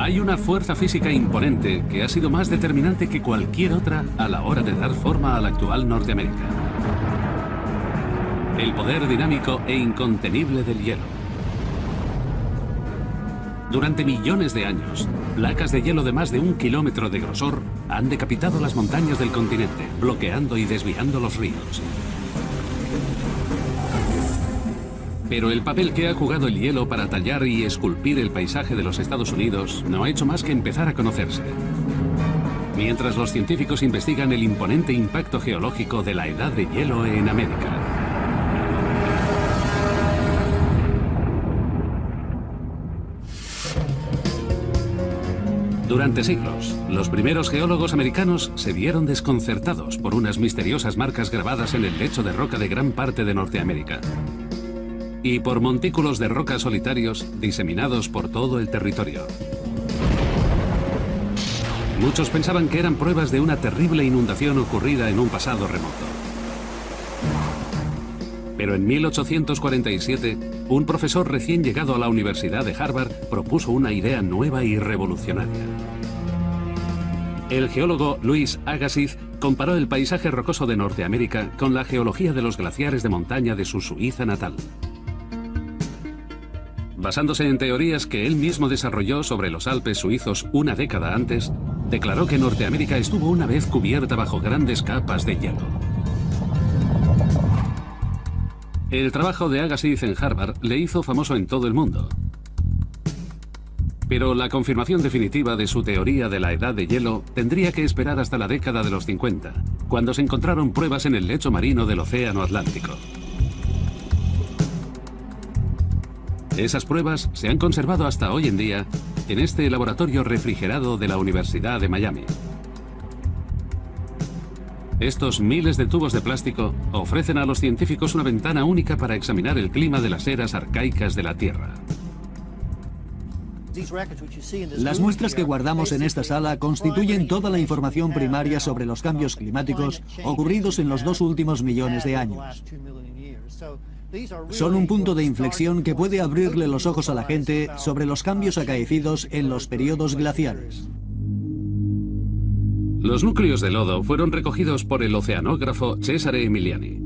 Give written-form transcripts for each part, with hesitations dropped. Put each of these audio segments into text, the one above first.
Hay una fuerza física imponente que ha sido más determinante que cualquier otra a la hora de dar forma a la actual Norteamérica. El poder dinámico e incontenible del hielo. Durante millones de años, placas de hielo de más de 1 kilómetro de grosor han decapitado las montañas del continente, bloqueando y desviando los ríos. Pero el papel que ha jugado el hielo para tallar y esculpir el paisaje de los Estados Unidos no ha hecho más que empezar a conocerse. Mientras los científicos investigan el imponente impacto geológico de la edad de hielo en América. Durante siglos, los primeros geólogos americanos se vieron desconcertados por unas misteriosas marcas grabadas en el lecho de roca de gran parte de Norteamérica. Y por montículos de roca solitarios diseminados por todo el territorio. Muchos pensaban que eran pruebas de una terrible inundación ocurrida en un pasado remoto. Pero en 1847, un profesor recién llegado a la Universidad de Harvard propuso una idea nueva y revolucionaria. El geólogo Louis Agassiz comparó el paisaje rocoso de Norteamérica con la geología de los glaciares de montaña de su Suiza natal. Basándose en teorías que él mismo desarrolló sobre los Alpes suizos una década antes, declaró que Norteamérica estuvo una vez cubierta bajo grandes capas de hielo. El trabajo de Agassiz en Harvard le hizo famoso en todo el mundo. Pero la confirmación definitiva de su teoría de la edad de hielo tendría que esperar hasta la década de los 50, cuando se encontraron pruebas en el lecho marino del Océano Atlántico. Esas pruebas se han conservado hasta hoy en día en este laboratorio refrigerado de la Universidad de Miami. Estos miles de tubos de plástico ofrecen a los científicos una ventana única para examinar el clima de las eras arcaicas de la Tierra. Las muestras que guardamos en esta sala constituyen toda la información primaria sobre los cambios climáticos ocurridos en los 2 últimos millones de años. Son un punto de inflexión que puede abrirle los ojos a la gente sobre los cambios acaecidos en los periodos glaciares. Los núcleos de lodo fueron recogidos por el oceanógrafo Cesare Emiliani.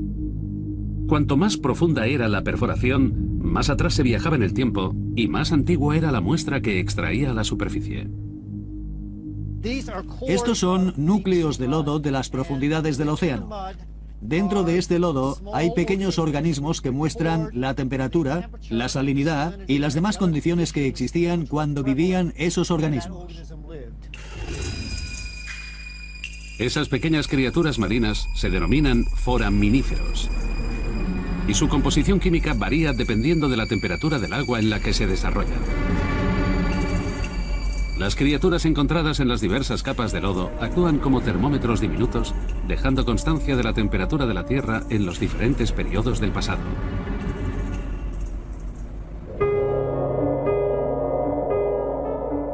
Cuanto más profunda era la perforación, más atrás se viajaba en el tiempo y más antigua era la muestra que extraía a la superficie. Estos son núcleos de lodo de las profundidades del océano. Dentro de este lodo hay pequeños organismos que muestran la temperatura, la salinidad y las demás condiciones que existían cuando vivían esos organismos. Esas pequeñas criaturas marinas se denominan foraminíferos. Y su composición química varía dependiendo de la temperatura del agua en la que se desarrollan. Las criaturas encontradas en las diversas capas de lodo actúan como termómetros diminutos, dejando constancia de la temperatura de la Tierra en los diferentes periodos del pasado.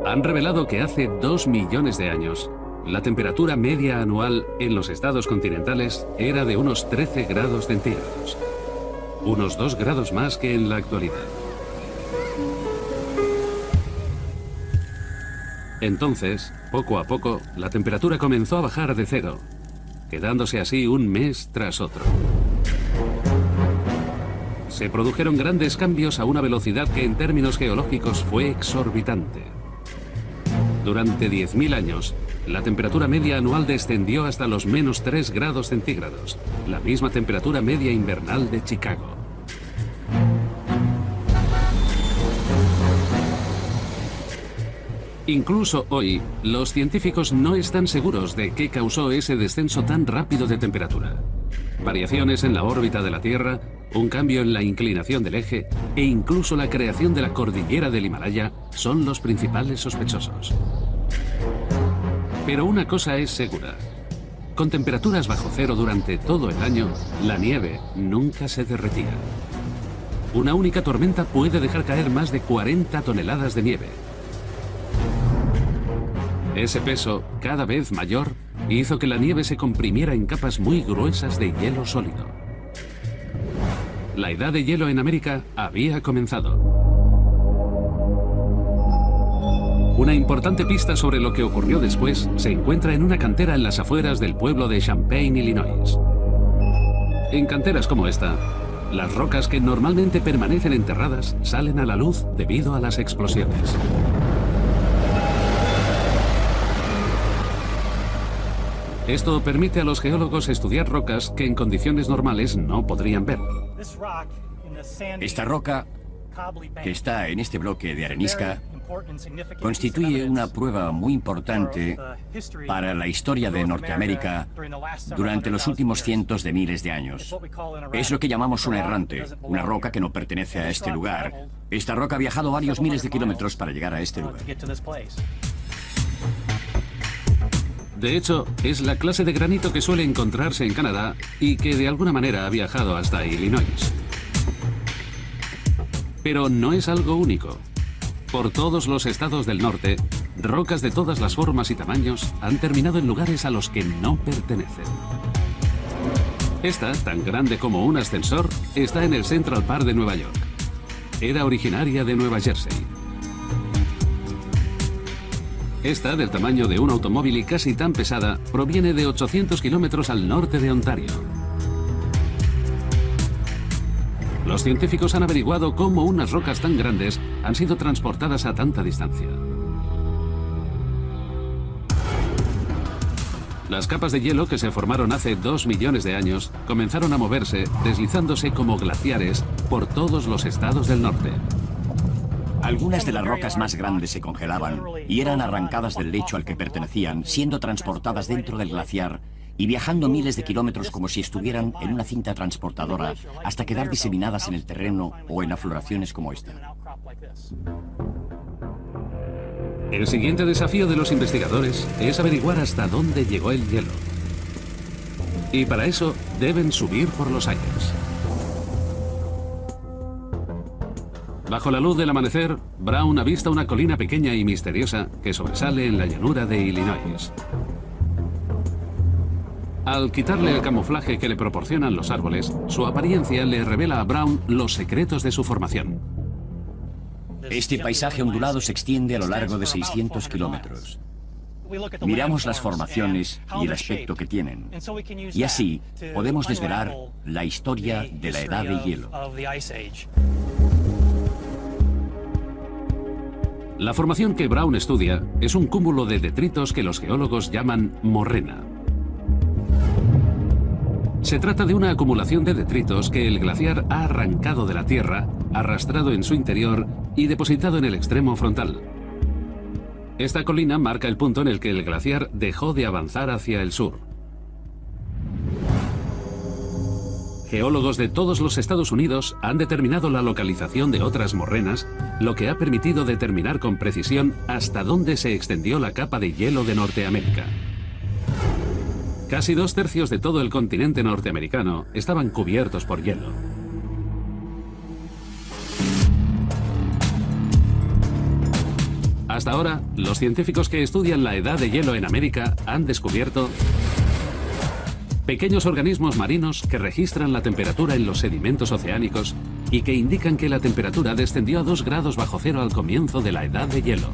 Han revelado que hace 2 millones de años, la temperatura media anual en los estados continentales era de unos 13 grados centígrados, unos 2 grados más que en la actualidad. Entonces, poco a poco, la temperatura comenzó a bajar de cero, quedándose así un mes tras otro. Se produjeron grandes cambios a una velocidad que en términos geológicos fue exorbitante. Durante 10.000 años, la temperatura media anual descendió hasta los menos 3 grados centígrados, la misma temperatura media invernal de Chicago. Incluso hoy, los científicos no están seguros de qué causó ese descenso tan rápido de temperatura. Variaciones en la órbita de la Tierra, un cambio en la inclinación del eje e incluso la creación de la cordillera del Himalaya son los principales sospechosos. Pero una cosa es segura. Con temperaturas bajo cero durante todo el año, la nieve nunca se derretía. Una única tormenta puede dejar caer más de 40 toneladas de nieve. Ese peso, cada vez mayor, hizo que la nieve se comprimiera en capas muy gruesas de hielo sólido. La edad de hielo en América había comenzado. Una importante pista sobre lo que ocurrió después se encuentra en una cantera en las afueras del pueblo de Champaign, Illinois. En canteras como esta, las rocas que normalmente permanecen enterradas salen a la luz debido a las explosiones. Esto permite a los geólogos estudiar rocas que en condiciones normales no podrían ver. Esta roca, que está en este bloque de arenisca, constituye una prueba muy importante para la historia de Norteamérica durante los últimos cientos de miles de años. Es lo que llamamos una errante, una roca que no pertenece a este lugar. Esta roca ha viajado varios miles de kilómetros para llegar a este lugar. De hecho, es la clase de granito que suele encontrarse en Canadá y que de alguna manera ha viajado hasta Illinois. Pero no es algo único. Por todos los estados del norte, rocas de todas las formas y tamaños han terminado en lugares a los que no pertenecen. Esta, tan grande como un ascensor, está en el Central Park de Nueva York. Era originaria de Nueva Jersey. Esta, del tamaño de un automóvil y casi tan pesada, proviene de 800 kilómetros al norte de Ontario. Los científicos han averiguado cómo unas rocas tan grandes han sido transportadas a tanta distancia. Las capas de hielo que se formaron hace 2 millones de años comenzaron a moverse, deslizándose como glaciares por todos los estados del norte. Algunas de las rocas más grandes se congelaban y eran arrancadas del lecho al que pertenecían, siendo transportadas dentro del glaciar y viajando miles de kilómetros como si estuvieran en una cinta transportadora hasta quedar diseminadas en el terreno o en afloraciones como esta. El siguiente desafío de los investigadores es averiguar hasta dónde llegó el hielo. Y para eso deben subir por los aires. Bajo la luz del amanecer, Brown avista una colina pequeña y misteriosa que sobresale en la llanura de Illinois. Al quitarle el camuflaje que le proporcionan los árboles, su apariencia le revela a Brown los secretos de su formación. Este paisaje ondulado se extiende a lo largo de 600 kilómetros. Miramos las formaciones y el aspecto que tienen, y así podemos desvelar la historia de la edad de hielo. La formación que Brown estudia es un cúmulo de detritos que los geólogos llaman morrena. Se trata de una acumulación de detritos que el glaciar ha arrancado de la tierra, arrastrado en su interior y depositado en el extremo frontal. Esta colina marca el punto en el que el glaciar dejó de avanzar hacia el sur. Geólogos de todos los Estados Unidos han determinado la localización de otras morrenas, lo que ha permitido determinar con precisión hasta dónde se extendió la capa de hielo de Norteamérica. Casi 2/3 de todo el continente norteamericano estaban cubiertos por hielo. Hasta ahora, los científicos que estudian la edad de hielo en América han descubierto pequeños organismos marinos que registran la temperatura en los sedimentos oceánicos y que indican que la temperatura descendió a 2 grados bajo cero al comienzo de la edad de hielo.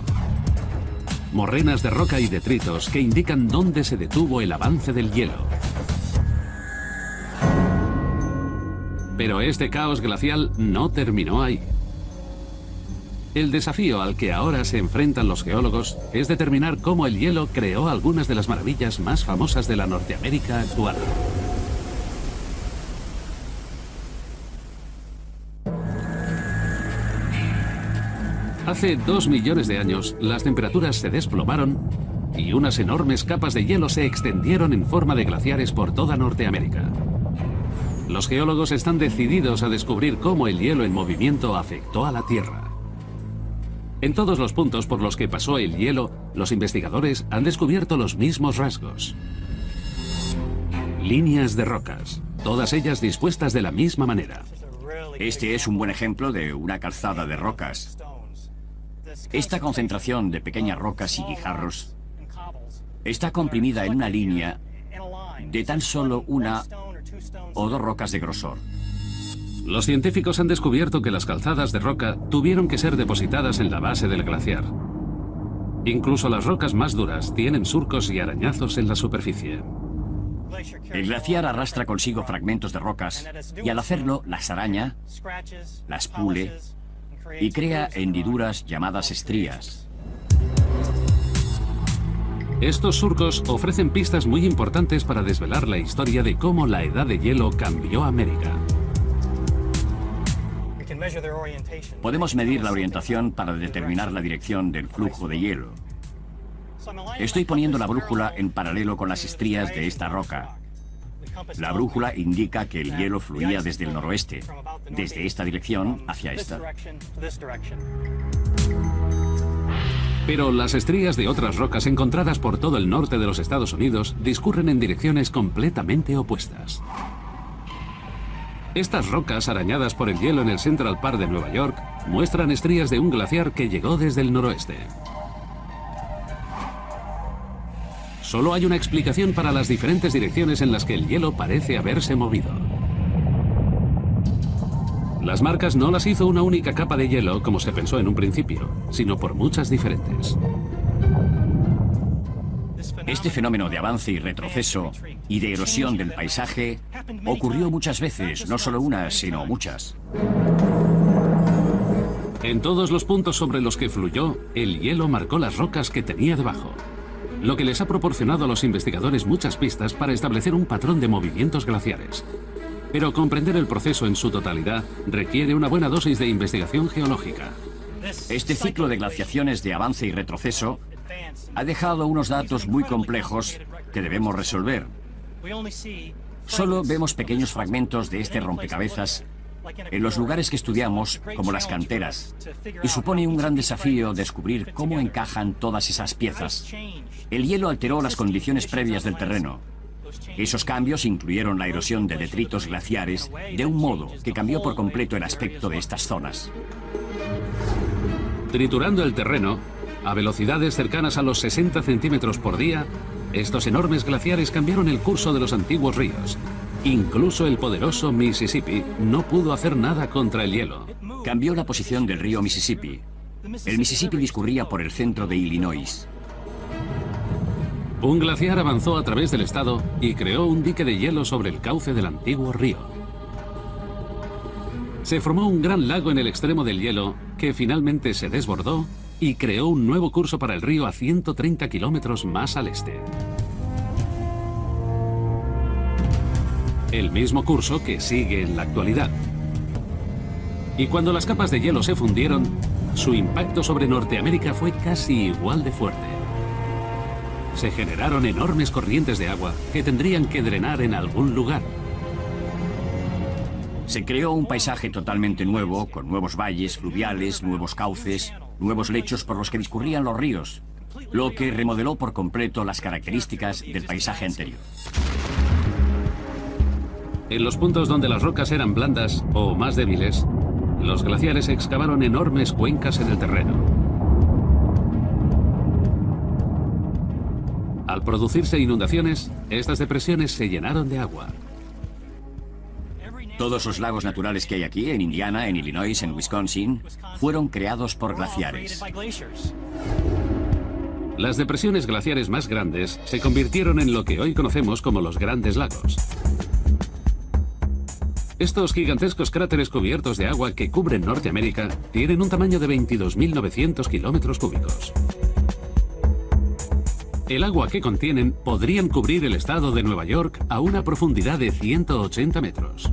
Morrenas de roca y detritos que indican dónde se detuvo el avance del hielo. Pero este caos glacial no terminó ahí. El desafío al que ahora se enfrentan los geólogos es determinar cómo el hielo creó algunas de las maravillas más famosas de la Norteamérica actual. Hace 2 millones de años, las temperaturas se desplomaron y unas enormes capas de hielo se extendieron en forma de glaciares por toda Norteamérica. Los geólogos están decididos a descubrir cómo el hielo en movimiento afectó a la Tierra. En todos los puntos por los que pasó el hielo, los investigadores han descubierto los mismos rasgos. Líneas de rocas, todas ellas dispuestas de la misma manera. Este es un buen ejemplo de una calzada de rocas. Esta concentración de pequeñas rocas y guijarros está comprimida en una línea de tan solo 1 o 2 rocas de grosor. Los científicos han descubierto que las calzadas de roca tuvieron que ser depositadas en la base del glaciar. Incluso las rocas más duras tienen surcos y arañazos en la superficie. El glaciar arrastra consigo fragmentos de rocas y al hacerlo las araña, las pule y crea hendiduras llamadas estrías. Estos surcos ofrecen pistas muy importantes para desvelar la historia de cómo la edad de hielo cambió América. Podemos medir la orientación para determinar la dirección del flujo de hielo. Estoy poniendo la brújula en paralelo con las estrías de esta roca. La brújula indica que el hielo fluía desde el noroeste, desde esta dirección hacia esta. Pero las estrías de otras rocas encontradas por todo el norte de los Estados Unidos discurren en direcciones completamente opuestas. Estas rocas arañadas por el hielo en el Central Park de Nueva York muestran estrías de un glaciar que llegó desde el noroeste. Solo hay una explicación para las diferentes direcciones en las que el hielo parece haberse movido. Las marcas no las hizo una única capa de hielo, como se pensó en un principio, sino por muchas diferentes. Este fenómeno de avance y retroceso y de erosión del paisaje ocurrió muchas veces, no solo una, sino muchas. En todos los puntos sobre los que fluyó, el hielo marcó las rocas que tenía debajo, lo que les ha proporcionado a los investigadores muchas pistas para establecer un patrón de movimientos glaciares. Pero comprender el proceso en su totalidad requiere una buena dosis de investigación geológica. Este ciclo de glaciaciones de avance y retroceso ha dejado unos datos muy complejos que debemos resolver. Solo vemos pequeños fragmentos de este rompecabezas en los lugares que estudiamos, como las canteras, y supone un gran desafío descubrir cómo encajan todas esas piezas. El hielo alteró las condiciones previas del terreno. Esos cambios incluyeron la erosión de detritos glaciares de un modo que cambió por completo el aspecto de estas zonas. Triturando el terreno, a velocidades cercanas a los 60 centímetros por día, estos enormes glaciares cambiaron el curso de los antiguos ríos. Incluso el poderoso Mississippi no pudo hacer nada contra el hielo. Cambió la posición del río Mississippi. El Mississippi discurría por el centro de Illinois. Un glaciar avanzó a través del estado y creó un dique de hielo sobre el cauce del antiguo río. Se formó un gran lago en el extremo del hielo que finalmente se desbordó y creó un nuevo curso para el río a 130 kilómetros más al este. El mismo curso que sigue en la actualidad. Y cuando las capas de hielo se fundieron, su impacto sobre Norteamérica fue casi igual de fuerte. Se generaron enormes corrientes de agua que tendrían que drenar en algún lugar. Se creó un paisaje totalmente nuevo, con nuevos valles fluviales, nuevos cauces, nuevos lechos por los que discurrían los ríos, lo que remodeló por completo las características del paisaje anterior. En los puntos donde las rocas eran blandas o más débiles, los glaciares excavaron enormes cuencas en el terreno. Al producirse inundaciones, estas depresiones se llenaron de agua. Todos los lagos naturales que hay aquí, en Indiana, en Illinois, en Wisconsin, fueron creados por glaciares. Las depresiones glaciares más grandes se convirtieron en lo que hoy conocemos como los Grandes Lagos. Estos gigantescos cráteres cubiertos de agua que cubren Norteamérica tienen un tamaño de 22.900 kilómetros cúbicos. El agua que contienen podrían cubrir el estado de Nueva York a una profundidad de 180 metros.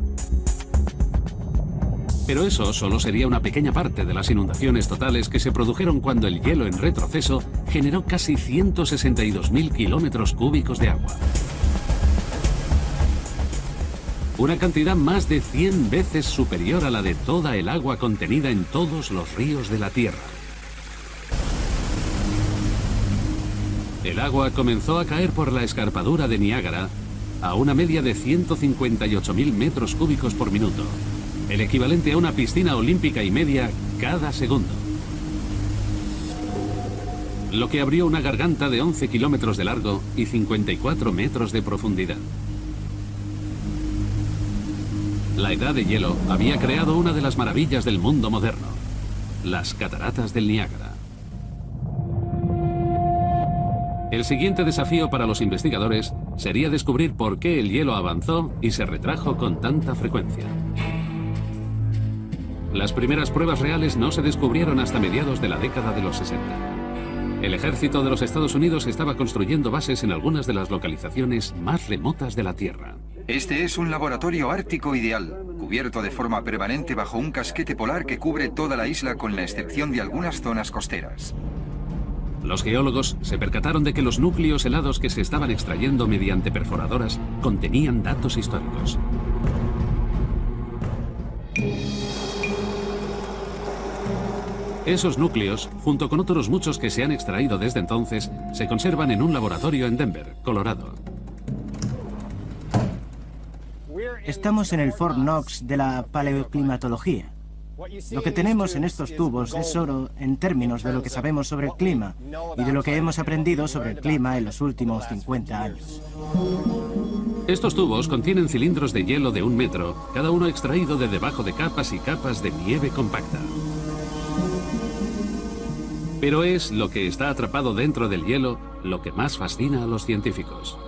Pero eso solo sería una pequeña parte de las inundaciones totales que se produjeron cuando el hielo en retroceso generó casi 162.000 kilómetros cúbicos de agua. Una cantidad más de 100 veces superior a la de toda el agua contenida en todos los ríos de la Tierra. El agua comenzó a caer por la escarpadura de Niágara a una media de 158.000 metros cúbicos por minuto, el equivalente a una piscina olímpica y media cada segundo. Lo que abrió una garganta de 11 kilómetros de largo y 54 metros de profundidad. La edad de hielo había creado una de las maravillas del mundo moderno, las cataratas del Niágara. El siguiente desafío para los investigadores sería descubrir por qué el hielo avanzó y se retrajo con tanta frecuencia. Las primeras pruebas reales no se descubrieron hasta mediados de la década de los 60. El ejército de los Estados Unidos estaba construyendo bases en algunas de las localizaciones más remotas de la Tierra. Este es un laboratorio ártico ideal, cubierto de forma permanente bajo un casquete polar que cubre toda la isla con la excepción de algunas zonas costeras. Los geólogos se percataron de que los núcleos helados que se estaban extrayendo mediante perforadoras contenían datos históricos. Esos núcleos, junto con otros muchos que se han extraído desde entonces, se conservan en un laboratorio en Denver, Colorado. Estamos en el Fort Knox de la paleoclimatología. Lo que tenemos en estos tubos es oro en términos de lo que sabemos sobre el clima y de lo que hemos aprendido sobre el clima en los últimos 50 años. Estos tubos contienen cilindros de hielo de 1 metro, cada uno extraído de debajo de capas y capas de nieve compacta. Pero es lo que está atrapado dentro del hielo lo que más fascina a los científicos.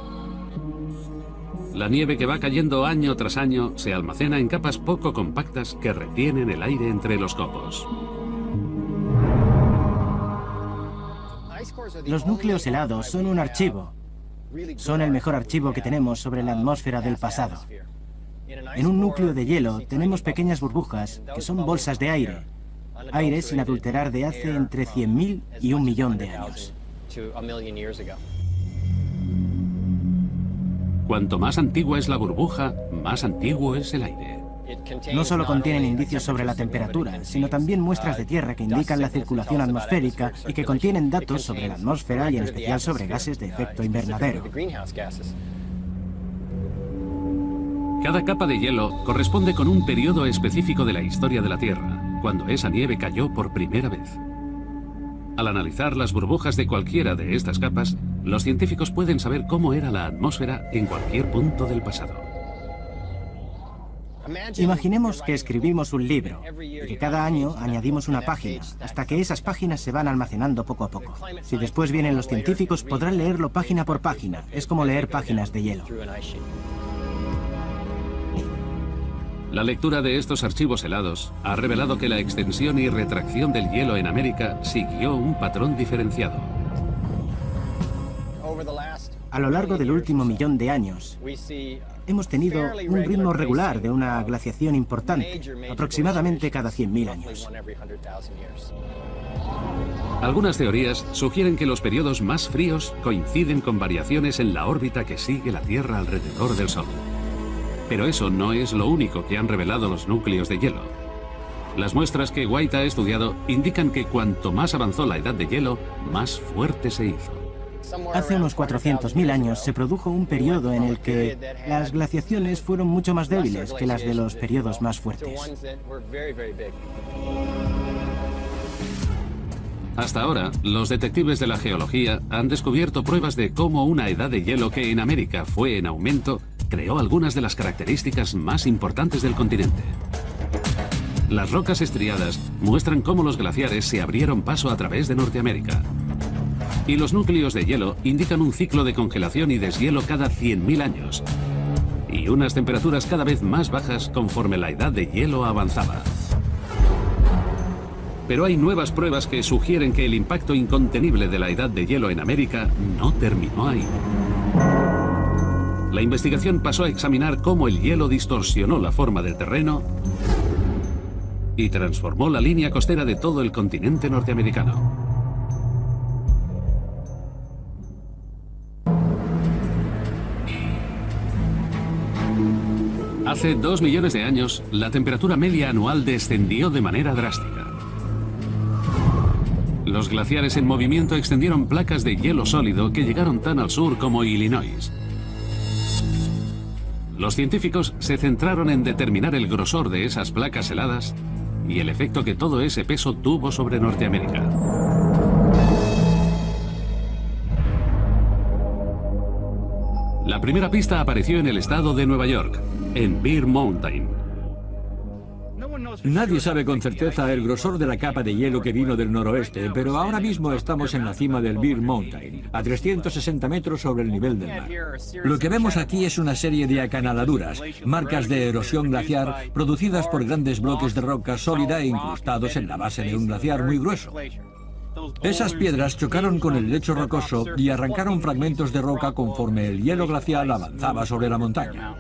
La nieve que va cayendo año tras año se almacena en capas poco compactas que retienen el aire entre los copos. Los núcleos helados son un archivo. Son el mejor archivo que tenemos sobre la atmósfera del pasado. En un núcleo de hielo tenemos pequeñas burbujas que son bolsas de aire. Aire sin adulterar de hace entre 100.000 y 1 millón de años. Cuanto más antigua es la burbuja, más antiguo es el aire. No solo contienen indicios sobre la temperatura, sino también muestras de tierra que indican la circulación atmosférica y que contienen datos sobre la atmósfera y en especial sobre gases de efecto invernadero. Cada capa de hielo corresponde con un periodo específico de la historia de la Tierra, cuando esa nieve cayó por primera vez. Al analizar las burbujas de cualquiera de estas capas, los científicos pueden saber cómo era la atmósfera en cualquier punto del pasado. Imaginemos que escribimos un libro y que cada año añadimos una página, hasta que esas páginas se van almacenando poco a poco. Si después vienen los científicos, podrán leerlo página por página. Es como leer páginas de hielo. La lectura de estos archivos helados ha revelado que la extensión y retracción del hielo en América siguió un patrón diferenciado. A lo largo del último millón de años, hemos tenido un ritmo regular de una glaciación importante, aproximadamente cada 100.000 años. Algunas teorías sugieren que los periodos más fríos coinciden con variaciones en la órbita que sigue la Tierra alrededor del Sol. Pero eso no es lo único que han revelado los núcleos de hielo. Las muestras que White ha estudiado indican que cuanto más avanzó la edad de hielo, más fuerte se hizo. Hace unos 400.000 años se produjo un periodo en el que las glaciaciones fueron mucho más débiles que las de los periodos más fuertes. Hasta ahora, los detectives de la geología han descubierto pruebas de cómo una edad de hielo que en América fue en aumento creó algunas de las características más importantes del continente. Las rocas estriadas muestran cómo los glaciares se abrieron paso a través de Norteamérica. Y los núcleos de hielo indican un ciclo de congelación y deshielo cada 100.000 años. Y unas temperaturas cada vez más bajas conforme la edad de hielo avanzaba. Pero hay nuevas pruebas que sugieren que el impacto incontenible de la edad de hielo en América no terminó ahí. La investigación pasó a examinar cómo el hielo distorsionó la forma del terreno y transformó la línea costera de todo el continente norteamericano. Hace 2 millones de años, la temperatura media anual descendió de manera drástica. Los glaciares en movimiento extendieron placas de hielo sólido que llegaron tan al sur como Illinois. Los científicos se centraron en determinar el grosor de esas placas heladas y el efecto que todo ese peso tuvo sobre Norteamérica. La primera pista apareció en el estado de Nueva York, en Bear Mountain. Nadie sabe con certeza el grosor de la capa de hielo que vino del noroeste, pero ahora mismo estamos en la cima del Bear Mountain, a 360 metros sobre el nivel del mar. Lo que vemos aquí es una serie de acanaladuras, marcas de erosión glaciar producidas por grandes bloques de roca sólida e incrustados en la base de un glaciar muy grueso. Esas piedras chocaron con el lecho rocoso y arrancaron fragmentos de roca conforme el hielo glacial avanzaba sobre la montaña.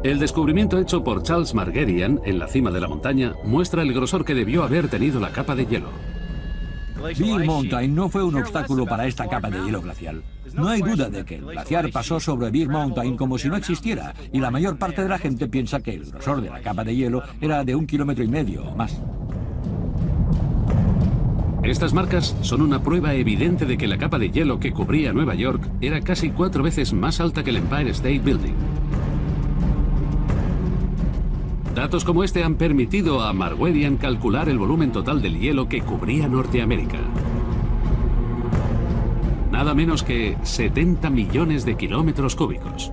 El descubrimiento hecho por Charles Margerian en la cima de la montaña muestra el grosor que debió haber tenido la capa de hielo. Bear Mountain no fue un obstáculo para esta capa de hielo glacial. No hay duda de que el glaciar pasó sobre Bear Mountain como si no existiera, y la mayor parte de la gente piensa que el grosor de la capa de hielo era de 1,5 kilómetros o más. Estas marcas son una prueba evidente de que la capa de hielo que cubría Nueva York era casi 4 veces más alta que el Empire State Building. Datos como este han permitido a Margerian calcular el volumen total del hielo que cubría Norteamérica. Nada menos que 70 millones de kilómetros cúbicos.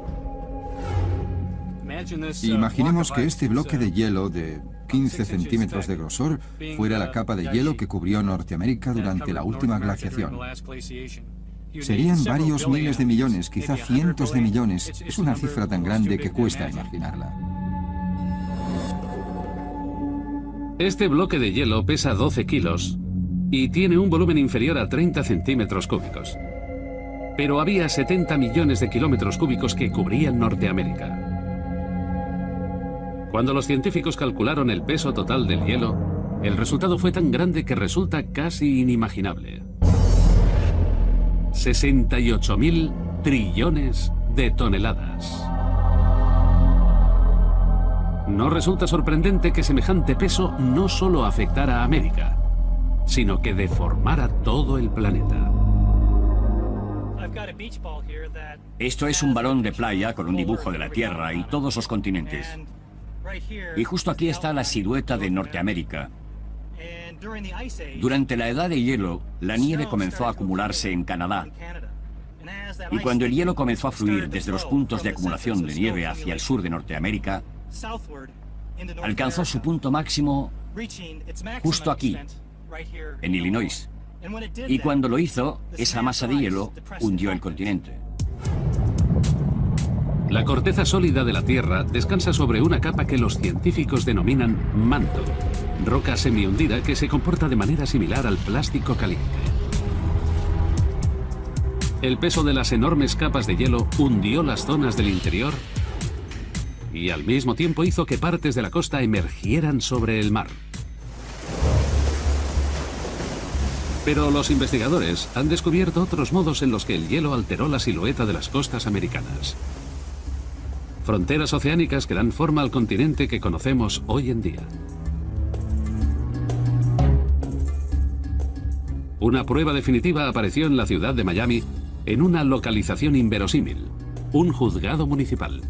Imaginemos que este bloque de hielo de 15 centímetros de grosor fuera la capa de hielo que cubrió Norteamérica durante la última glaciación. Serían varios miles de millones, quizá cientos de millones. Es una cifra tan grande que cuesta imaginarla. Este bloque de hielo pesa 12 kilos y tiene un volumen inferior a 30 centímetros cúbicos. Pero había 70 millones de kilómetros cúbicos que cubrían Norteamérica. Cuando los científicos calcularon el peso total del hielo, el resultado fue tan grande que resulta casi inimaginable. 68.000 trillones de toneladas. No resulta sorprendente que semejante peso no solo afectara a América, sino que deformara todo el planeta. Esto es un balón de playa con un dibujo de la Tierra y todos los continentes. Y justo aquí está la silueta de Norteamérica. Durante la edad de hielo, la nieve comenzó a acumularse en Canadá. Y cuando el hielo comenzó a fluir desde los puntos de acumulación de nieve hacia el sur de Norteamérica, alcanzó su punto máximo justo aquí, en Illinois. Y cuando lo hizo, esa masa de hielo hundió el continente. La corteza sólida de la Tierra descansa sobre una capa que los científicos denominan manto, roca semihundida que se comporta de manera similar al plástico caliente. El peso de las enormes capas de hielo hundió las zonas del interior y al mismo tiempo hizo que partes de la costa emergieran sobre el mar. Pero los investigadores han descubierto otros modos en los que el hielo alteró la silueta de las costas americanas. Fronteras oceánicas que dan forma al continente que conocemos hoy en día. Una prueba definitiva apareció en la ciudad de Miami en una localización inverosímil, un juzgado municipal.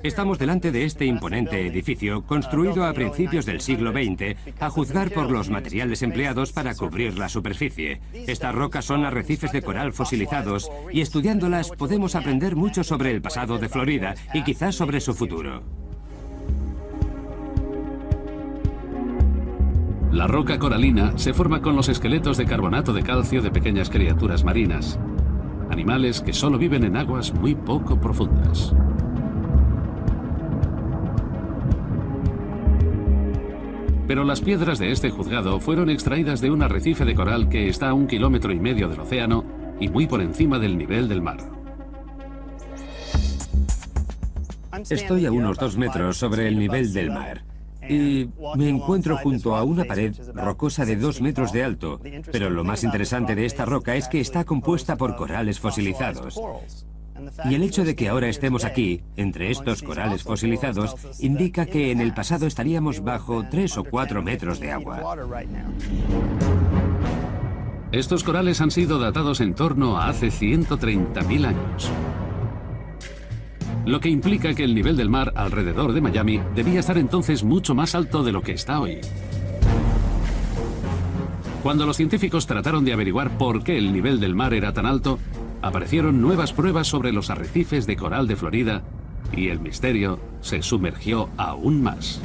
Estamos delante de este imponente edificio construido a principios del siglo XX, a juzgar por los materiales empleados para cubrir la superficie. Estas rocas son arrecifes de coral fosilizados y estudiándolas podemos aprender mucho sobre el pasado de Florida y quizás sobre su futuro. La roca coralina se forma con los esqueletos de carbonato de calcio de pequeñas criaturas marinas, animales que solo viven en aguas muy poco profundas. Pero las piedras de este juzgado fueron extraídas de un arrecife de coral que está a 1,5 kilómetros del océano y muy por encima del nivel del mar. Estoy a unos 2 metros sobre el nivel del mar y me encuentro junto a una pared rocosa de 2 metros de alto, pero lo más interesante de esta roca es que está compuesta por corales fosilizados. Y el hecho de que ahora estemos aquí, entre estos corales fosilizados, indica que en el pasado estaríamos bajo 3 o 4 metros de agua. Estos corales han sido datados en torno a hace 130.000 años. Lo que implica que el nivel del mar alrededor de Miami debía estar entonces mucho más alto de lo que está hoy. Cuando los científicos trataron de averiguar por qué el nivel del mar era tan alto, aparecieron nuevas pruebas sobre los arrecifes de coral de Florida Y el misterio se sumergió aún más.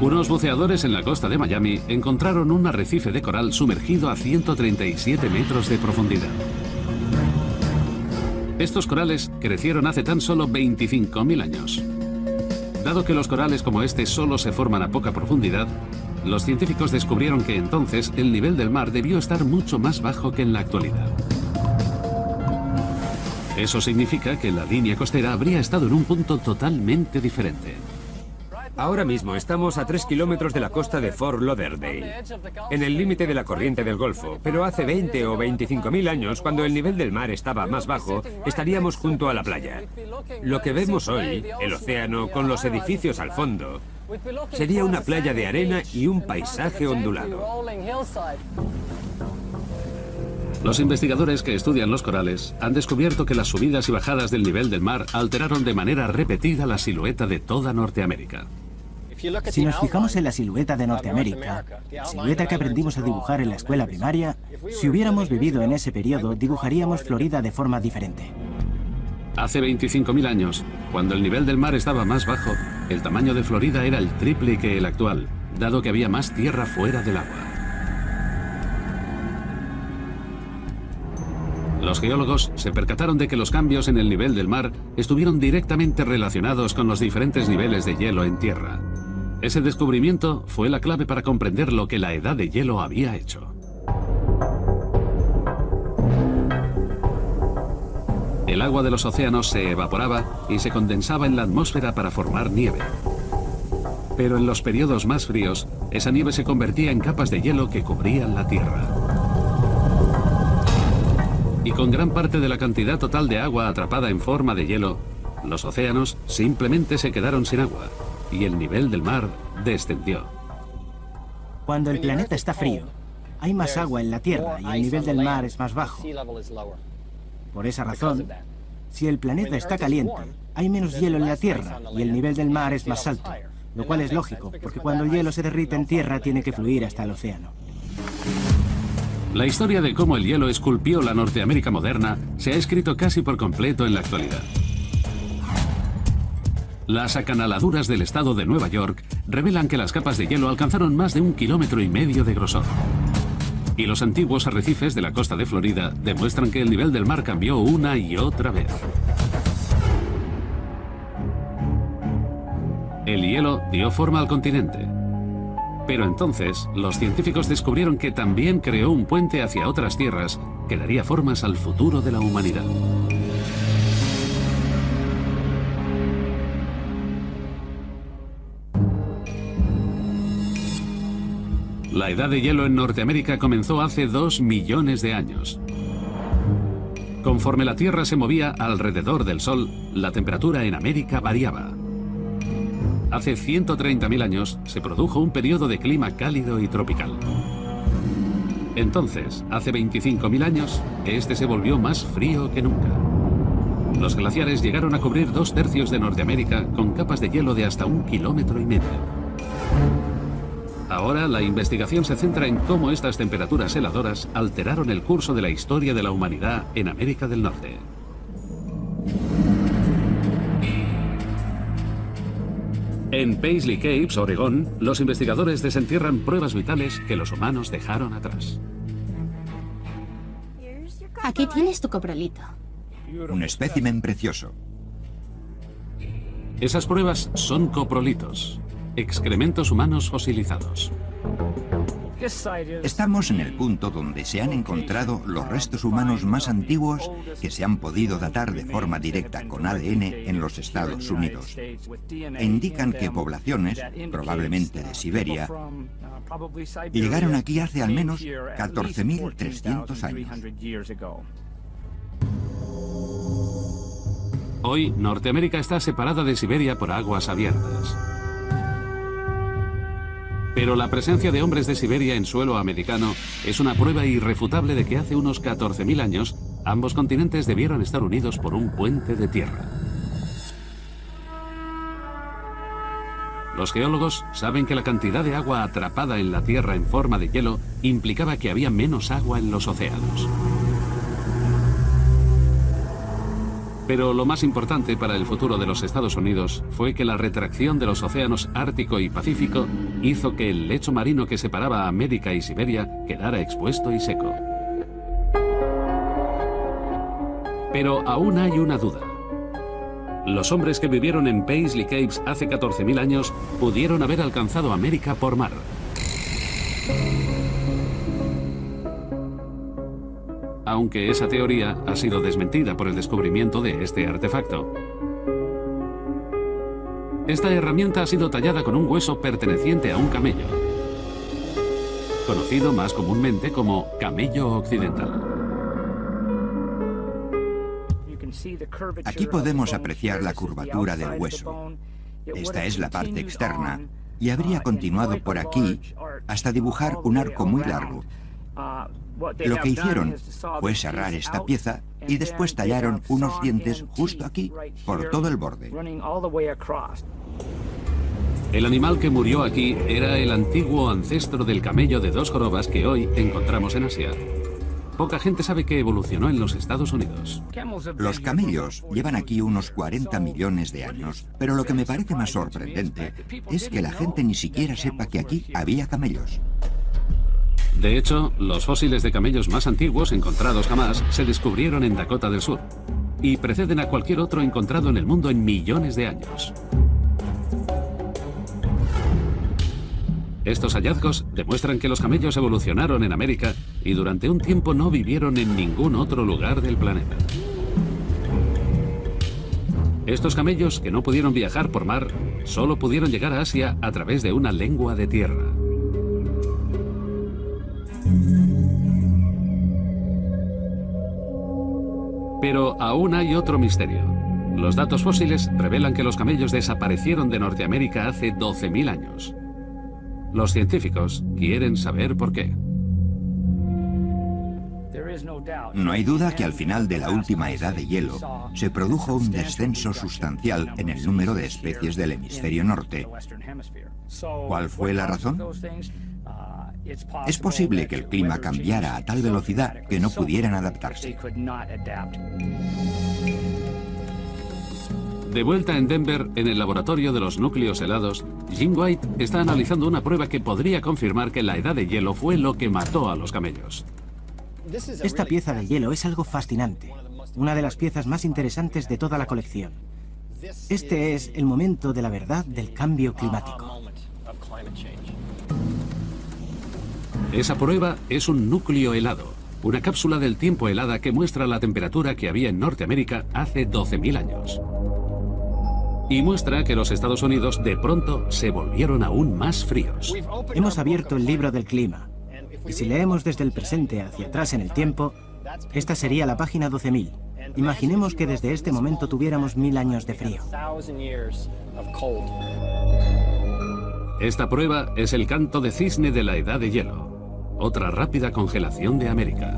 Unos buceadores en la costa de Miami encontraron un arrecife de coral sumergido a 137 metros de profundidad. Estos corales crecieron hace tan solo 25.000 años. Dado que los corales como este solo se forman a poca profundidad, los científicos descubrieron que entonces el nivel del mar debió estar mucho más bajo que en la actualidad. Eso significa que la línea costera habría estado en un punto totalmente diferente. Ahora mismo estamos a 3 kilómetros de la costa de Fort Lauderdale, en el límite de la corriente del Golfo, pero hace 20 o 25.000 años, cuando el nivel del mar estaba más bajo, estaríamos junto a la playa. Lo que vemos hoy, el océano con los edificios al fondo, sería una playa de arena y un paisaje ondulado. Los investigadores que estudian los corales han descubierto que las subidas y bajadas del nivel del mar alteraron de manera repetida la silueta de toda Norteamérica. Si nos fijamos en la silueta de Norteamérica, silueta que aprendimos a dibujar en la escuela primaria, si hubiéramos vivido en ese periodo, dibujaríamos Florida de forma diferente. Hace 25.000 años, cuando el nivel del mar estaba más bajo, el tamaño de Florida era el triple que el actual, dado que había más tierra fuera del agua. Los geólogos se percataron de que los cambios en el nivel del mar estuvieron directamente relacionados con los diferentes niveles de hielo en tierra. Ese descubrimiento fue la clave para comprender lo que la edad de hielo había hecho. El agua de los océanos se evaporaba y se condensaba en la atmósfera para formar nieve. Pero en los periodos más fríos, esa nieve se convertía en capas de hielo que cubrían la Tierra. Y con gran parte de la cantidad total de agua atrapada en forma de hielo, los océanos simplemente se quedaron sin agua y el nivel del mar descendió. Cuando el planeta está frío, hay más agua en la Tierra y el nivel del mar es más bajo. Por esa razón, si el planeta está caliente, hay menos hielo en la Tierra y el nivel del mar es más alto, lo cual es lógico, porque cuando el hielo se derrite en tierra tiene que fluir hasta el océano. La historia de cómo el hielo esculpió la Norteamérica moderna se ha escrito casi por completo en la actualidad. Las acanaladuras del estado de Nueva York revelan que las capas de hielo alcanzaron más de 1,5 kilómetros de grosor. Y los antiguos arrecifes de la costa de Florida demuestran que el nivel del mar cambió una y otra vez. El hielo dio forma al continente. Pero entonces, los científicos descubrieron que también creó un puente hacia otras tierras que daría formas al futuro de la humanidad. La edad de hielo en Norteamérica comenzó hace 2 millones de años. Conforme la Tierra se movía alrededor del Sol, la temperatura en América variaba. Hace 130.000 años se produjo un periodo de clima cálido y tropical. Entonces, hace 25.000 años, este se volvió más frío que nunca. Los glaciares llegaron a cubrir 2/3 de Norteamérica con capas de hielo de hasta 1,5 kilómetros. Ahora la investigación se centra en cómo estas temperaturas heladoras alteraron el curso de la historia de la humanidad en América del Norte. En Paisley Caves, Oregón, los investigadores desentierran pruebas vitales que los humanos dejaron atrás. Aquí tienes tu coprolito. Un espécimen precioso. Esas pruebas son coprolitos, excrementos humanos fosilizados. Estamos en el punto donde se han encontrado los restos humanos más antiguos que se han podido datar de forma directa con ADN en los Estados Unidos. E indican que poblaciones, probablemente de Siberia, llegaron aquí hace al menos 14.300 años. Hoy, Norteamérica está separada de Siberia por aguas abiertas. Pero la presencia de hombres de Siberia en suelo americano es una prueba irrefutable de que hace unos 14.000 años ambos continentes debieron estar unidos por un puente de tierra. Los geólogos saben que la cantidad de agua atrapada en la Tierra en forma de hielo implicaba que había menos agua en los océanos. Pero lo más importante para el futuro de los Estados Unidos fue que la retracción de los océanos Ártico y Pacífico hizo que el lecho marino que separaba a América y Siberia quedara expuesto y seco. Pero aún hay una duda. Los hombres que vivieron en Paisley Capes hace 14.000 años pudieron haber alcanzado América por mar. Aunque esa teoría ha sido desmentida por el descubrimiento de este artefacto. Esta herramienta ha sido tallada con un hueso perteneciente a un camello, conocido más comúnmente como camello occidental. Aquí podemos apreciar la curvatura del hueso. Esta es la parte externa y habría continuado por aquí hasta dibujar un arco muy largo. Lo que hicieron fue cerrar esta pieza y después tallaron unos dientes justo aquí, por todo el borde. El animal que murió aquí era el antiguo ancestro del camello de 2 jorobas que hoy encontramos en Asia. Poca gente sabe que evolucionó en los Estados Unidos. Los camellos llevan aquí unos 40 millones de años, pero lo que me parece más sorprendente es que la gente ni siquiera sepa que aquí había camellos. De hecho, los fósiles de camellos más antiguos encontrados jamás se descubrieron en Dakota del Sur y preceden a cualquier otro encontrado en el mundo en millones de años. Estos hallazgos demuestran que los camellos evolucionaron en América y durante un tiempo no vivieron en ningún otro lugar del planeta. Estos camellos, que no pudieron viajar por mar, solo pudieron llegar a Asia a través de una lengua de tierra. Pero aún hay otro misterio. Los datos fósiles revelan que los camellos desaparecieron de Norteamérica hace 12.000 años. Los científicos quieren saber por qué. No hay duda que al final de la última edad de hielo se produjo un descenso sustancial en el número de especies del hemisferio norte. ¿Cuál fue la razón? Es posible que el clima cambiara a tal velocidad que no pudieran adaptarse. De vuelta en Denver, en el laboratorio de los núcleos helados, Jim White está analizando una prueba que podría confirmar que la edad de hielo fue lo que mató a los camellos. Esta pieza de hielo es algo fascinante, una de las piezas más interesantes de toda la colección. Este es el momento de la verdad del cambio climático. Esa prueba es un núcleo helado, una cápsula del tiempo helada que muestra la temperatura que había en Norteamérica hace 12.000 años. Y muestra que los Estados Unidos de pronto se volvieron aún más fríos. Hemos abierto el libro del clima. Y si leemos desde el presente hacia atrás en el tiempo, esta sería la página 12.000. Imaginemos que desde este momento tuviéramos 1000 años de frío. Esta prueba es el canto de cisne de la edad de hielo, otra rápida congelación de América.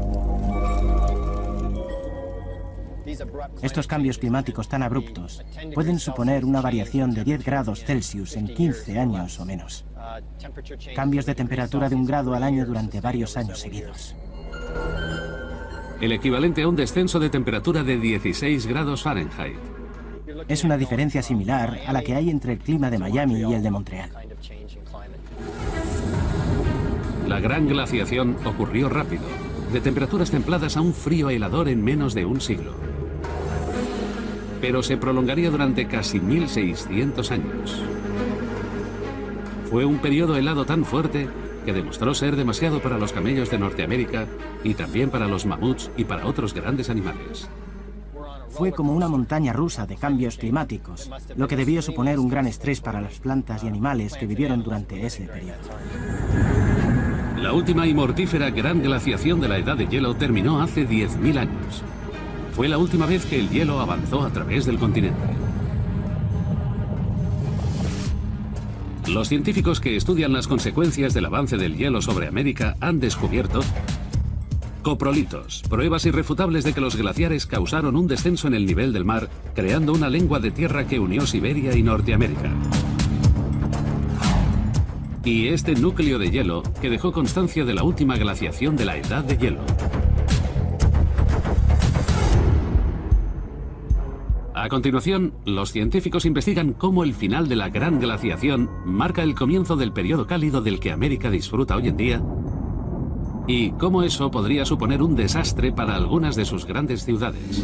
Estos cambios climáticos tan abruptos pueden suponer una variación de 10 grados Celsius en 15 años o menos. Cambios de temperatura de 1 grado al año durante varios años seguidos. El equivalente a un descenso de temperatura de 16 grados Fahrenheit. Es una diferencia similar a la que hay entre el clima de Miami y el de Montreal. La gran glaciación ocurrió rápido, de temperaturas templadas a un frío helador en menos de un siglo. Pero se prolongaría durante casi 1600 años. Fue un periodo helado tan fuerte que demostró ser demasiado para los camellos de Norteamérica y también para los mamuts y para otros grandes animales. Fue como una montaña rusa de cambios climáticos, lo que debió suponer un gran estrés para las plantas y animales que vivieron durante ese periodo. La última y mortífera gran glaciación de la edad de hielo terminó hace 10.000 años. Fue la última vez que el hielo avanzó a través del continente. Los científicos que estudian las consecuencias del avance del hielo sobre América han descubierto coprolitos, pruebas irrefutables de que los glaciares causaron un descenso en el nivel del mar, creando una lengua de tierra que unió Siberia y Norteamérica. Y este núcleo de hielo que dejó constancia de la última glaciación de la edad de hielo. A continuación, los científicos investigan cómo el final de la gran glaciación marca el comienzo del periodo cálido del que América disfruta hoy en día y cómo eso podría suponer un desastre para algunas de sus grandes ciudades.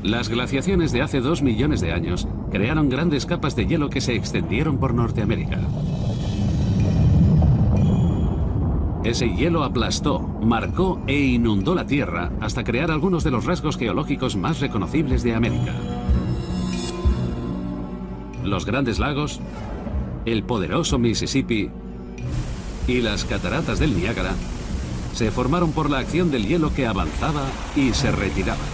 Las glaciaciones de hace 2 millones de años crearon grandes capas de hielo que se extendieron por Norteamérica. Ese hielo aplastó, marcó e inundó la Tierra hasta crear algunos de los rasgos geológicos más reconocibles de América. Los grandes lagos, el poderoso Mississippi y las cataratas del Niágara se formaron por la acción del hielo que avanzaba y se retiraba.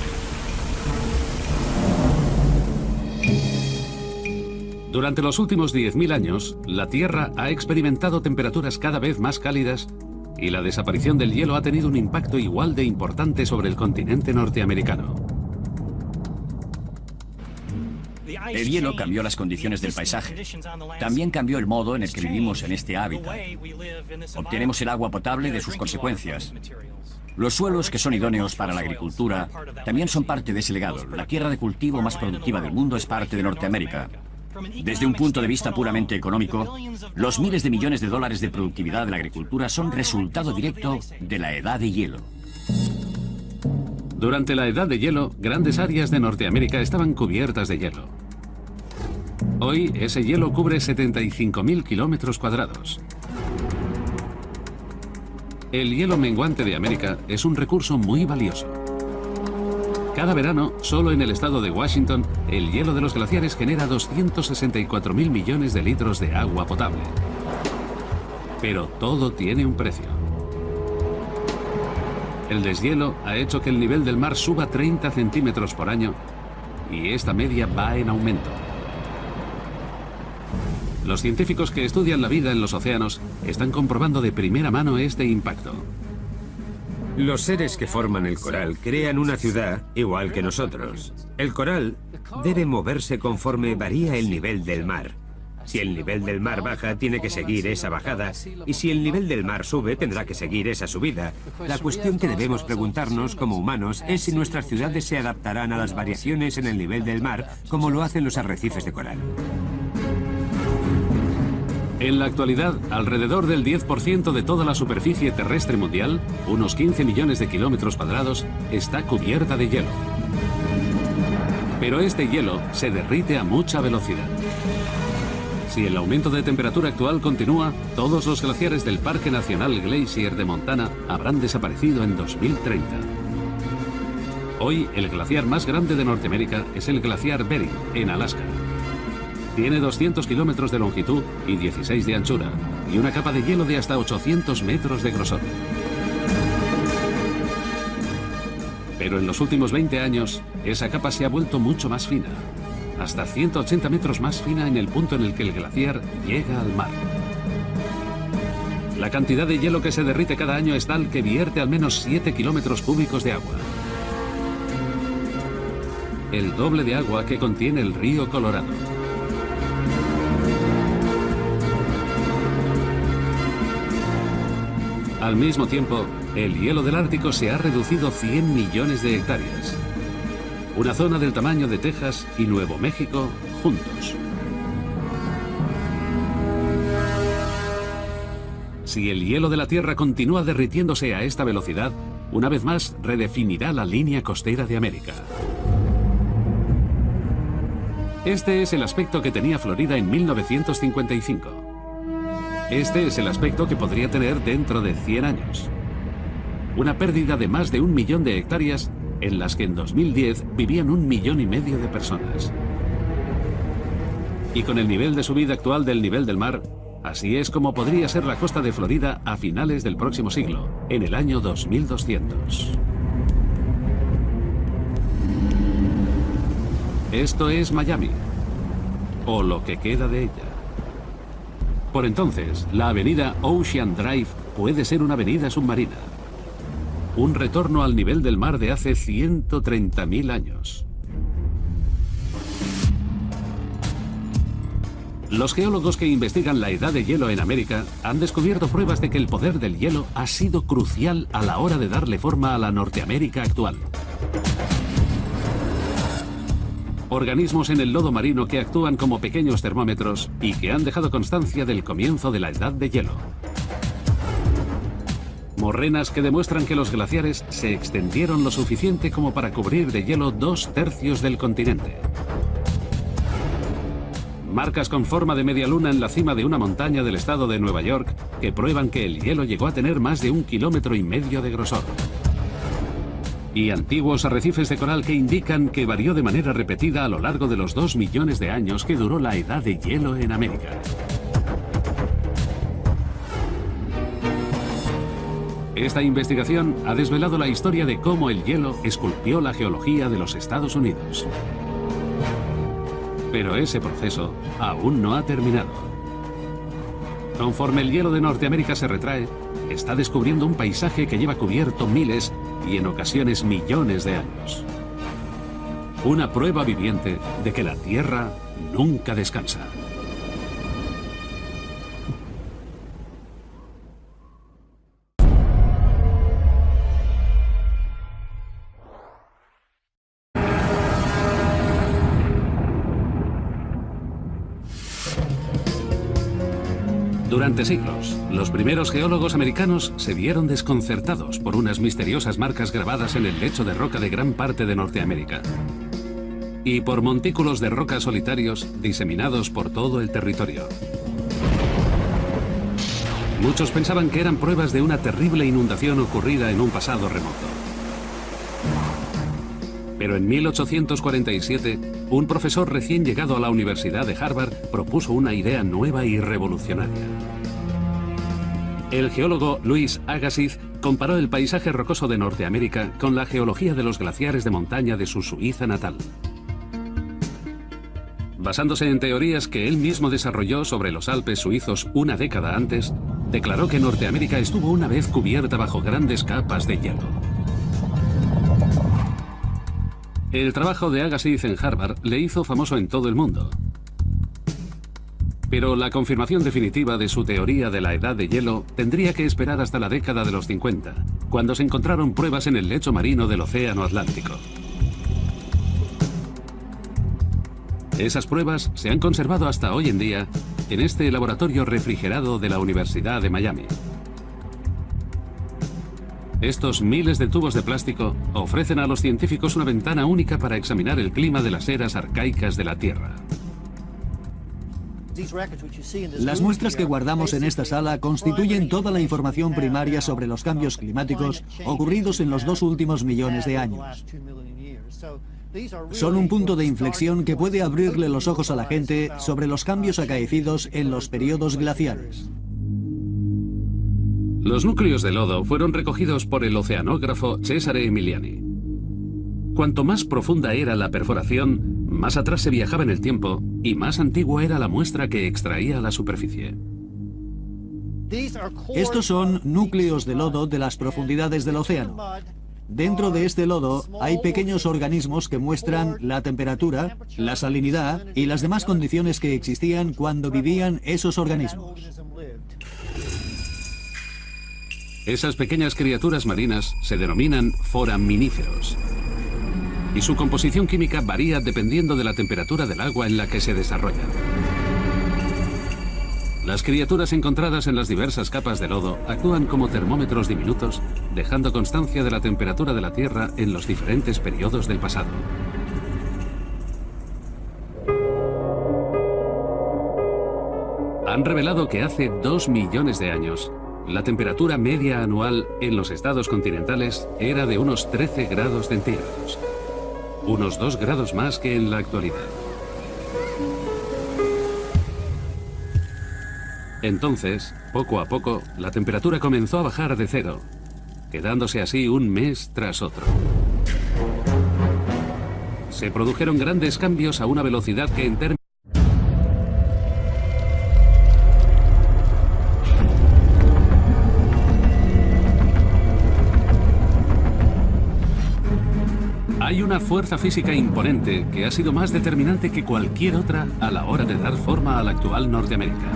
Durante los últimos 10.000 años, la Tierra ha experimentado temperaturas cada vez más cálidas y la desaparición del hielo ha tenido un impacto igual de importante sobre el continente norteamericano. El hielo cambió las condiciones del paisaje. También cambió el modo en el que vivimos en este hábitat. Obtenemos el agua potable de sus consecuencias. Los suelos que son idóneos para la agricultura también son parte de ese legado. La tierra de cultivo más productiva del mundo es parte de Norteamérica. Desde un punto de vista puramente económico, los miles de millones de dólares de productividad de la agricultura son resultado directo de la edad de hielo. Durante la edad de hielo, grandes áreas de Norteamérica estaban cubiertas de hielo. Hoy, ese hielo cubre 75.000 kilómetros cuadrados. El hielo menguante de América es un recurso muy valioso. Cada verano, solo en el estado de Washington, el hielo de los glaciares genera 264.000 millones de litros de agua potable. Pero todo tiene un precio. El deshielo ha hecho que el nivel del mar suba 30 centímetros por año y esta media va en aumento. Los científicos que estudian la vida en los océanos están comprobando de primera mano este impacto. Los seres que forman el coral crean una ciudad igual que nosotros. El coral debe moverse conforme varía el nivel del mar. Si el nivel del mar baja, tiene que seguir esa bajada, y si el nivel del mar sube, tendrá que seguir esa subida. La cuestión que debemos preguntarnos como humanos es si nuestras ciudades se adaptarán a las variaciones en el nivel del mar, como lo hacen los arrecifes de coral. En la actualidad, alrededor del 10% de toda la superficie terrestre mundial, unos 15 millones de kilómetros cuadrados, está cubierta de hielo. Pero este hielo se derrite a mucha velocidad. Si el aumento de temperatura actual continúa, todos los glaciares del Parque Nacional Glacier de Montana habrán desaparecido en 2030. Hoy, el glaciar más grande de Norteamérica es el glaciar Bering, en Alaska. Tiene 200 kilómetros de longitud y 16 de anchura, y una capa de hielo de hasta 800 metros de grosor. Pero en los últimos 20 años, esa capa se ha vuelto mucho más fina, hasta 180 metros más fina en el punto en el que el glaciar llega al mar. La cantidad de hielo que se derrite cada año es tal que vierte al menos 7 kilómetros cúbicos de agua. El doble de agua que contiene el río Colorado. Al mismo tiempo, el hielo del Ártico se ha reducido 100 millones de hectáreas. Una zona del tamaño de Texas y Nuevo México juntos. Si el hielo de la Tierra continúa derritiéndose a esta velocidad, una vez más redefinirá la línea costera de América. Este es el aspecto que tenía Florida en 1955. Este es el aspecto que podría tener dentro de 100 años. Una pérdida de más de 1 millón de hectáreas en las que en 2010 vivían 1,5 millones de personas. Y con el nivel de subida actual del nivel del mar, así es como podría ser la costa de Florida a finales del próximo siglo, en el año 2200. Esto es Miami, o lo que queda de ella. Por entonces, la avenida Ocean Drive puede ser una avenida submarina. Un retorno al nivel del mar de hace 130.000 años. Los geólogos que investigan la edad de hielo en América han descubierto pruebas de que el poder del hielo ha sido crucial a la hora de darle forma a la Norteamérica actual. Organismos en el lodo marino que actúan como pequeños termómetros y que han dejado constancia del comienzo de la edad de hielo. Morrenas que demuestran que los glaciares se extendieron lo suficiente como para cubrir de hielo 2/3 del continente. Marcas con forma de media luna en la cima de una montaña del estado de Nueva York que prueban que el hielo llegó a tener más de 1,5 kilómetros de grosor. Y antiguos arrecifes de coral que indican que varió de manera repetida a lo largo de los 2 millones de años que duró la edad de hielo en América. Esta investigación ha desvelado la historia de cómo el hielo esculpió la geología de los Estados Unidos. Pero ese proceso aún no ha terminado. Conforme el hielo de Norteamérica se retrae, está descubriendo un paisaje que lleva cubierto miles y en ocasiones millones de años. Una prueba viviente de que la Tierra nunca descansa. Durante siglos, los primeros geólogos americanos se vieron desconcertados por unas misteriosas marcas grabadas en el lecho de roca de gran parte de Norteamérica y por montículos de roca solitarios diseminados por todo el territorio. Muchos pensaban que eran pruebas de una terrible inundación ocurrida en un pasado remoto. Pero en 1847, un profesor recién llegado a la Universidad de Harvard propuso una idea nueva y revolucionaria. El geólogo Louis Agassiz comparó el paisaje rocoso de Norteamérica con la geología de los glaciares de montaña de su Suiza natal. Basándose en teorías que él mismo desarrolló sobre los Alpes suizos una década antes, declaró que Norteamérica estuvo una vez cubierta bajo grandes capas de hielo. El trabajo de Agassiz en Harvard le hizo famoso en todo el mundo. Pero la confirmación definitiva de su teoría de la edad de hielo tendría que esperar hasta la década de los 50, cuando se encontraron pruebas en el lecho marino del Océano Atlántico. Esas pruebas se han conservado hasta hoy en día en este laboratorio refrigerado de la Universidad de Miami. Estos miles de tubos de plástico ofrecen a los científicos una ventana única para examinar el clima de las eras arcaicas de la Tierra. Las muestras que guardamos en esta sala constituyen toda la información primaria sobre los cambios climáticos ocurridos en los 2 últimos millones de años. Son un punto de inflexión que puede abrirle los ojos a la gente sobre los cambios acaecidos en los periodos glaciares. Los núcleos de lodo fueron recogidos por el oceanógrafo Cesare Emiliani. Cuanto más profunda era la perforación, más atrás se viajaba en el tiempo y más antigua era la muestra que extraía a la superficie. Estos son núcleos de lodo de las profundidades del océano. Dentro de este lodo hay pequeños organismos que muestran la temperatura, la salinidad y las demás condiciones que existían cuando vivían esos organismos. Esas pequeñas criaturas marinas se denominan foraminíferos. Y su composición química varía dependiendo de la temperatura del agua en la que se desarrollan. Las criaturas encontradas en las diversas capas de lodo actúan como termómetros diminutos, dejando constancia de la temperatura de la Tierra en los diferentes periodos del pasado. Han revelado que hace 2 millones de años, la temperatura media anual en los estados continentales era de unos 13 grados centígrados, unos 2 grados más que en la actualidad. Entonces, poco a poco, la temperatura comenzó a bajar de cero, quedándose así un mes tras otro. Se produjeron grandes cambios a una velocidad que en términos Hay una una fuerza física imponente que ha sido más determinante que cualquier otra a la hora de dar forma a la actual Norteamérica.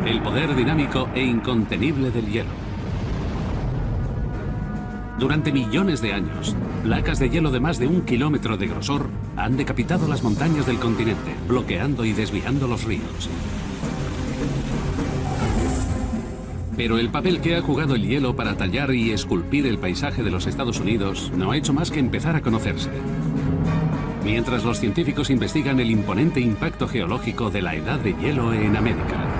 El poder dinámico e incontenible del hielo. Durante millones de años, placas de hielo de más de 1 kilómetro de grosor han decapitado las montañas del continente, bloqueando y desviando los ríos. Pero el papel que ha jugado el hielo para tallar y esculpir el paisaje de los Estados Unidos no ha hecho más que empezar a conocerse. Mientras los científicos investigan el imponente impacto geológico de la edad de hielo en América.